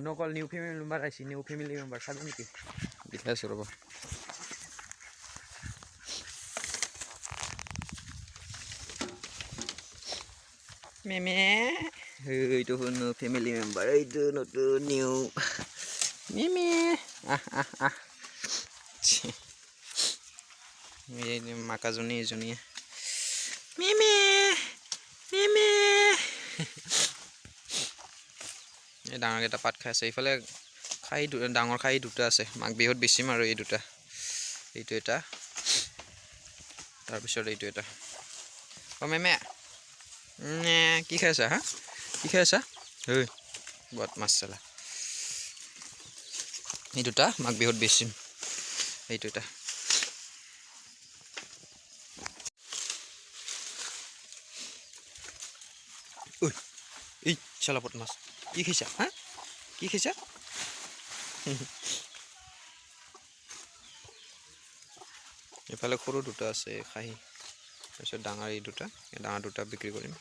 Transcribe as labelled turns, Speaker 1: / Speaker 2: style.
Speaker 1: নকল new family member আহিছে new family member চাবি নেকি দেখাই আছোঁ ৰ'ব মেমে এইটো শুনো ফেমিলি মেম্বাৰ এইটো নতুন নিউ মেমে এই মাকাজনী এজনীয়ে মেমে মেমে এই ডাঙৰকেইটা পাত খাই আছে এইফালে খাই ডাঙৰ খাই দুটা আছে মাঘ বিহুত বেছিম আৰু এই দুটা এইটো এটা তাৰপিছত এইটো এটা অ' মেমে কি খাই আছা হা কি খাই আছা ঐ বদমাছ চালা এই দুটা মাঘ বিহুত বেছিম এইটো এটা ঐ এই চালা বদমাছ কি খাইছা হা কি খাইছা এইফালে সৰু দুটা আছে খাহী তাৰপিছত ডাঙৰ এই ডাঙৰ দুটা বিক্ৰী কৰিম